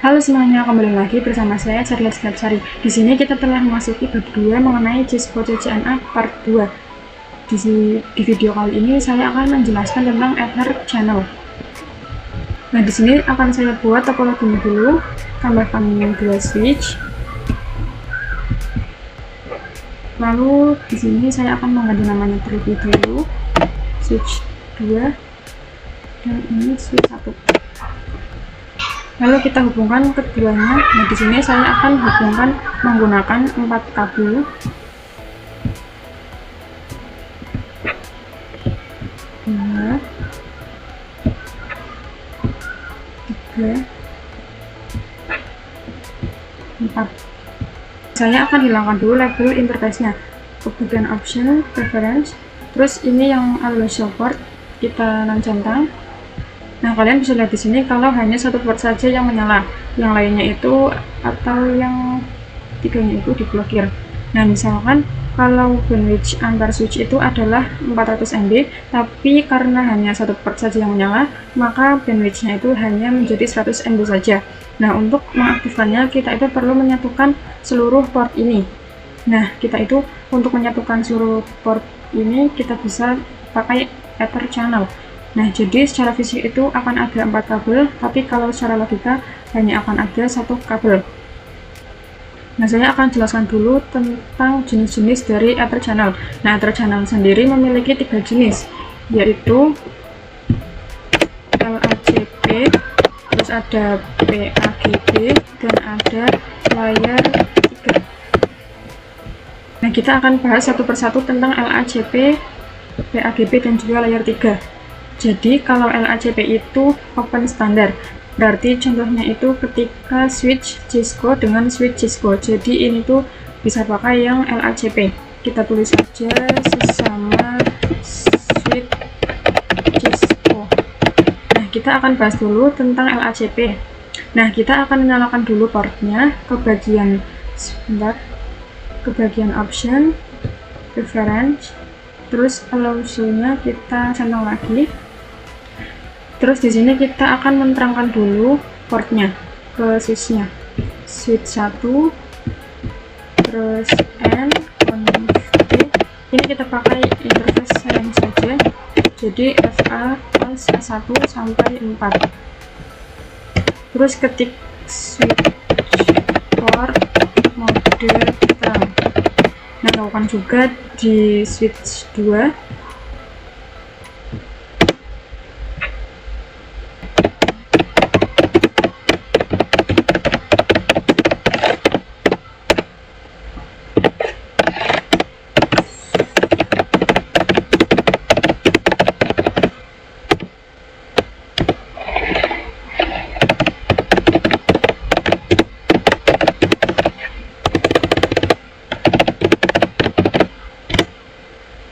Halo semuanya, kembali lagi bersama saya Charles Gapsari. Di sini kita telah memasuki bab 2 mengenai Cisco CCNA part 2. Di video kali ini saya akan menjelaskan tentang Ether channel. Nah, di sini akan saya buat topologinya dulu, tambahkan 2 switch. Lalu di sini saya akan mengganti namanya terlebih dulu, switch 2 dan ini switch 1. Lalu kita hubungkan keduanya. Nah, di sini saya akan hubungkan menggunakan 4 kabel. Dua, 3, 4. Saya akan hilangkan dulu label interface-nya. Kemudian option, preference, terus ini yang always show port kita non-centang. Nah, kalian bisa lihat di sini kalau hanya satu port saja yang menyala, yang lainnya itu atau yang tiganya itu diblokir. Nah, misalkan kalau bandwidth antar switch itu adalah 400 MB, tapi karena hanya satu port saja yang menyala, maka bandwidth-nya itu hanya menjadi 100 MB saja. Nah, untuk mengaktifkannya, kita itu perlu menyatukan seluruh port ini. Nah, kita itu untuk menyatukan seluruh port ini, kita bisa pakai Ether channel. Nah, jadi secara fisik itu akan ada 4 kabel, tapi kalau secara logika hanya akan ada 1 kabel. Nah, saya akan jelaskan dulu tentang jenis-jenis dari Ether channel. Nah, Ether channel sendiri memiliki 3 jenis, yaitu LACP, terus ada PAGB, dan ada layer 3. Nah, kita akan bahas satu persatu tentang LACP, PAGB, dan juga layer 3. Jadi kalau LACP itu open standar, berarti contohnya itu ketika switch Cisco dengan switch Cisco. Jadi ini tuh bisa pakai yang LACP. Kita tulis saja sesama switch Cisco. Nah, kita akan bahas dulu tentang LACP. Nah, kita akan menyalakan dulu portnya ke bagian option, preference, terus allow-nya kita centang lagi. Terus di sini kita akan menerangkan dulu portnya ke switch-nya. Switch 1, terus N, T. Ini kita pakai interface yang saja. Jadi FA plus A1 sampai 4. Terus ketik switch port mode terang. Nah, lakukan juga di switch 2.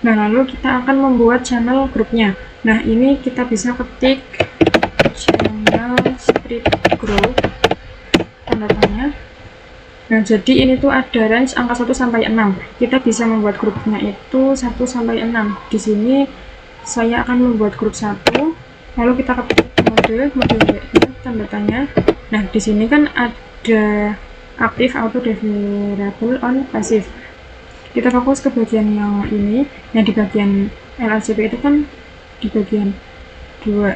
Nah, lalu kita akan membuat channel grupnya. Nah, ini kita bisa ketik channel script group, tanda tanya. Nah, jadi ini tuh ada range angka 1 sampai 6. Kita bisa membuat grupnya itu 1 sampai 6. Di sini saya akan membuat grup 1. Lalu kita ketik mode tanda tanya. Nah, di sini kan ada aktif auto deliverable on passive. Kita fokus ke bagian yang ini. Nah, di bagian LACP itu kan di bagian 2,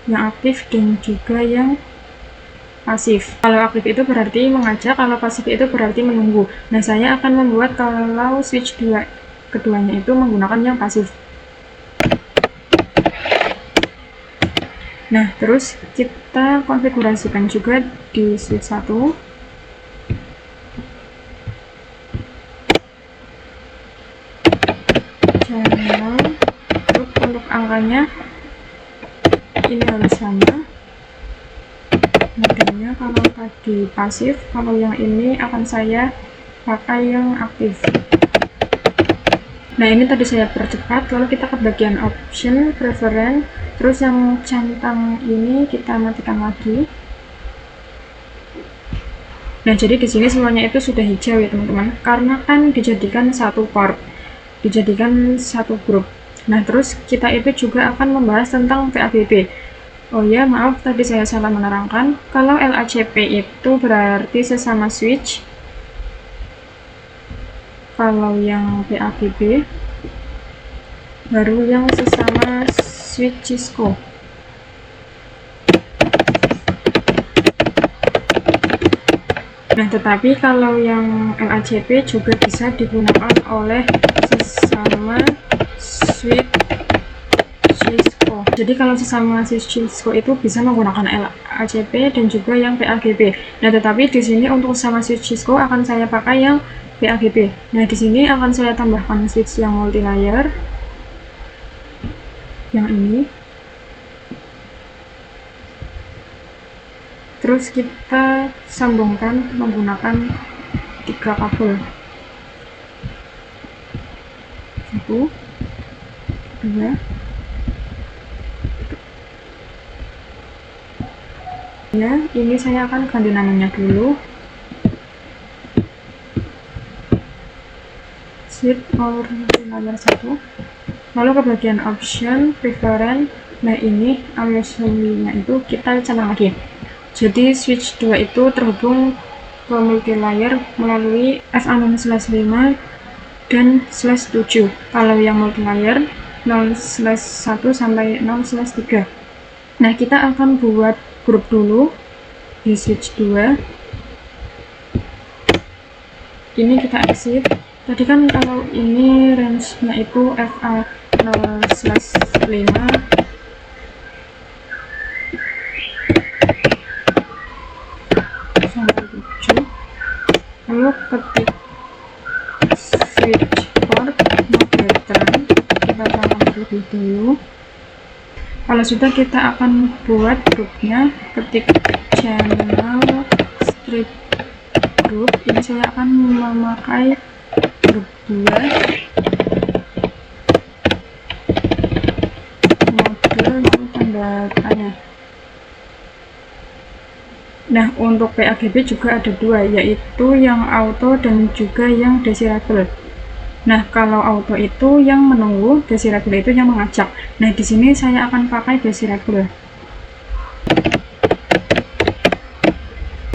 yang aktif dan juga yang pasif. Kalau aktif itu berarti mengajak, kalau pasif itu berarti menunggu. Nah, saya akan membuat kalau switch 2 keduanya itu menggunakan yang pasif. Nah, terus kita konfigurasikan juga di switch 1. Channel grup untuk angkanya ini harus sama. Modelnya kalau tadi pasif, kalau yang ini akan saya pakai yang aktif. Nah, ini tadi saya percepat. Lalu kita ke bagian option, preference, terus yang centang ini kita matikan lagi. Nah, jadi di sini semuanya itu sudah hijau ya teman-teman, karena kan dijadikan satu port, dijadikan satu grup. Nah, terus kita itu juga akan membahas tentang PAGB. Oh ya, maaf tadi saya salah menerangkan. Kalau LACP itu berarti sesama switch. Kalau yang PAGB baru yang sesama switch Cisco. Nah, tetapi kalau yang LACP juga bisa digunakan oleh sesama switch Cisco. Jadi kalau sesama switch Cisco itu bisa menggunakan LACP dan juga yang PAGB. Nah, tetapi di sini untuk sesama switch Cisco akan saya pakai yang PAGB. Nah, di sini akan saya tambahkan switch yang multi layer. Yang ini. Terus kita sambungkan menggunakan 3 kabel. 1, 2, ya, ini saya akan ganti namanya dulu. Switch or layer 1. Lalu ke bagian option, preference. Nah, ini aliasnya itu kita centang lagi. Jadi switch 2 itu terhubung ke multi layer melalui FA0/5 dan /7. Kalau yang multi layer 0/1 sampai 0/3. Nah, kita akan buat grup dulu di switch 2. Ini kita exit. Tadi kan kalau ini range-nya itu FA0/5 lalu ketik switch port mode trend, kita tambah terlebih dulu. Kalau sudah, kita akan buat grupnya, ketik channel strip group. Ini saya akan memakai grup 2 mode lalu tanda tanya. Nah, untuk PAGB juga ada 2, yaitu yang auto dan juga yang desirable. Nah, kalau auto itu yang menunggu, desirable itu yang mengajak. Nah, di sini saya akan pakai desirable.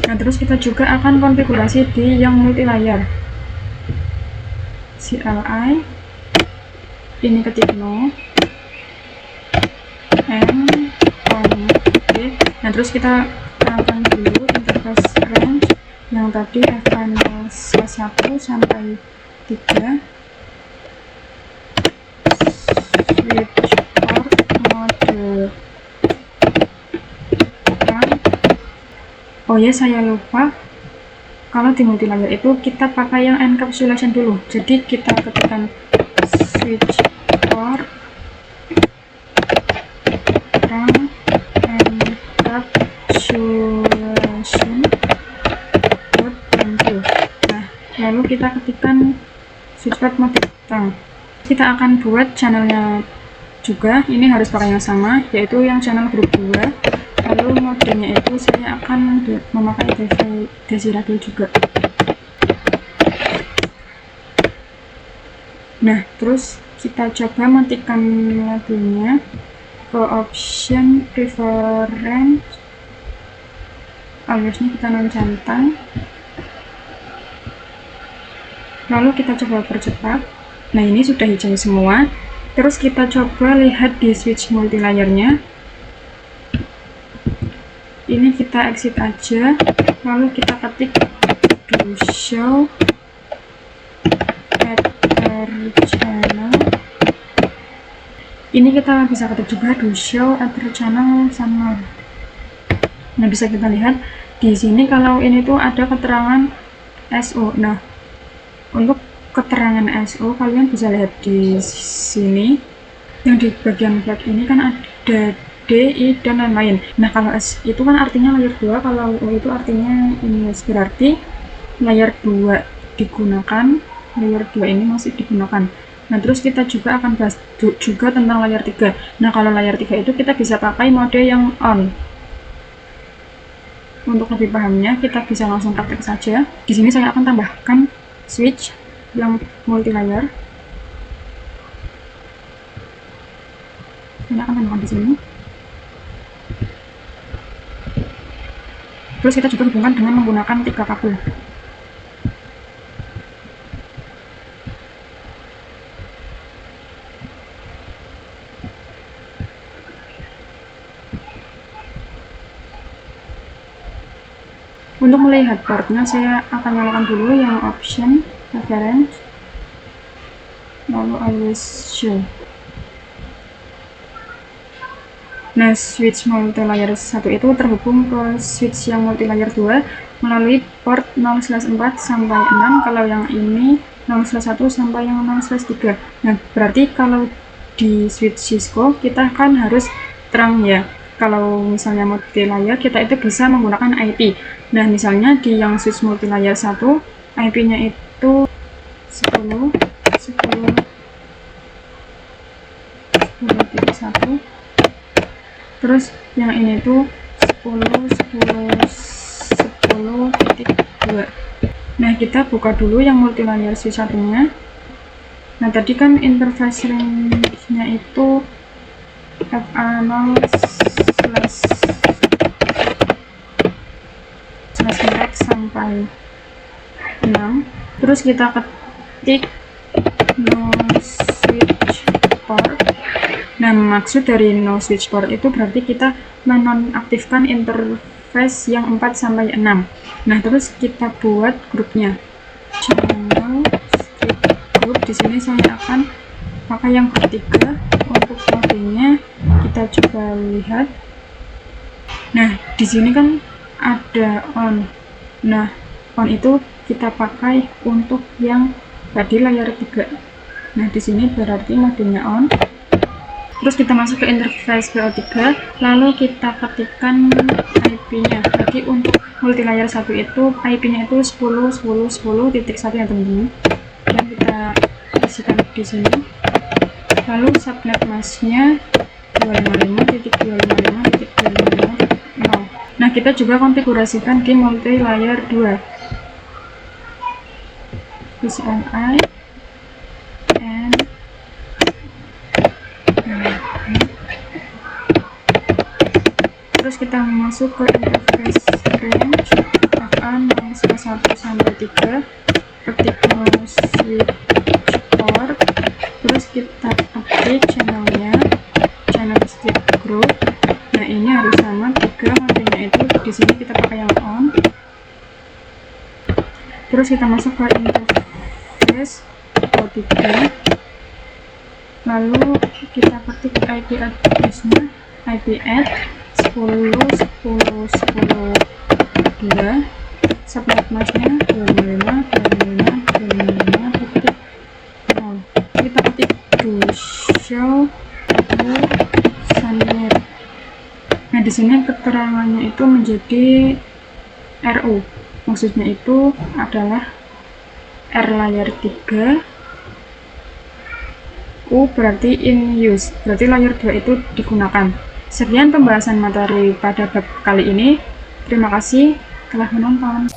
Nah, terus kita juga akan konfigurasi di yang multi layer. CLI, ini ketik no, and on. Oke. Nah, terus kita terangkan dulu interface range yang tadi FA0/1 sampai 3. Switch port mode trend. Oh ya, saya lupa, kalau di multi layer itu kita pakai yang encapsulation dulu. Jadi kita ketikkan switch port trend encapsulation port trend. Nah, lalu kita ketikkan switch port mode trend. Kita akan buat channelnya juga, ini harus pakai yang sama, yaitu yang channel grup 2. Lalu modenya itu saya akan memakai desirable juga. Nah, terus kita coba matikan labelnya, ke option preference, aliasnya kita non-centang. Lalu kita coba percepat. Nah, ini sudah hijau semua. Terus kita coba lihat di switch multi layernya. Ini kita exit aja, lalu kita ketik do show ether channel. Ini kita bisa ketik juga do show ether channel sama. Nah, bisa kita lihat di sini kalau ini tuh ada keterangan SO. Nah, untuk keterangan SO kalian bisa lihat di sini, yang di bagian flag ini kan ada D, I, dan lain-lain. Nah, kalau S itu kan artinya layer 2, kalau O itu artinya ini, berarti layer 2 digunakan, layer 2 ini masih digunakan. Nah, terus kita juga akan bahas juga tentang layer 3. Nah, kalau layer 3 itu kita bisa pakai mode yang on. Untuk lebih pahamnya, kita bisa langsung praktek saja. Di sini saya akan tambahkan switch yang multi layer. Saya akan tambahkan di sini. Terus kita juga hubungkan dengan menggunakan 3 kabel. Untuk melihat portnya, saya akan nyalakan dulu yang option, reference, lalu always show. Nah, switch multilayer 1 itu terhubung ke switch yang multilayer 2 melalui port 0/4 sampai 6, kalau yang ini 0/1 sampai yang 0/3. Nah, berarti kalau di switch Cisco kita kan harus terang ya. Kalau misalnya multilayer, kita itu bisa menggunakan IP. Nah, misalnya di yang switch multilayer 1, IP-nya itu 10.1. Terus yang ini tuh 10.10.10.2. Nah, kita buka dulu yang multilayer switch satunya. Nah, tadi kan interface range-nya itu FA0/4 sampai 6. Terus kita ketik no switch port. Nah, maksud dari no switch port itu berarti kita menonaktifkan interface yang 4 sampai 6. Nah, terus kita buat grupnya. Channel skip group. Di sini saya akan pakai yang ketiga. Untuk kodenya kita coba lihat. Nah, di sini kan ada on. Nah, on itu kita pakai untuk yang tadi layar 3. Nah, di sini berarti modenya on. Terus kita masuk ke interface BO3, lalu kita ketikkan IP-nya. Jadi untuk multilayer 1 itu IP-nya itu 10.10.10.1 ya teman-teman. Yang kita isikan di sini. Lalu subnet mask-nya 255.255.255.0. Nah, kita juga konfigurasikan di multilayer 2. PCNI and terus kita masuk ke interface range FA0/1 sampai 3, ketik no switch port, terus kita update channelnya, channel skip group. Nah, ini harus sama 3, modenya itu di sini kita pakai yang on. Terus kita masuk ke interface O3, lalu kita ketik IP address-nya, IP add 10.10.10.2, subnet mask-nya 255.255.0. Kita ketik do show to subnet. Nah, di sini keterangannya itu menjadi RU. Maksudnya itu adalah R layer 3, U berarti in use, berarti layer 2 itu digunakan. Sekian pembahasan materi pada bab kali ini. Terima kasih telah menonton.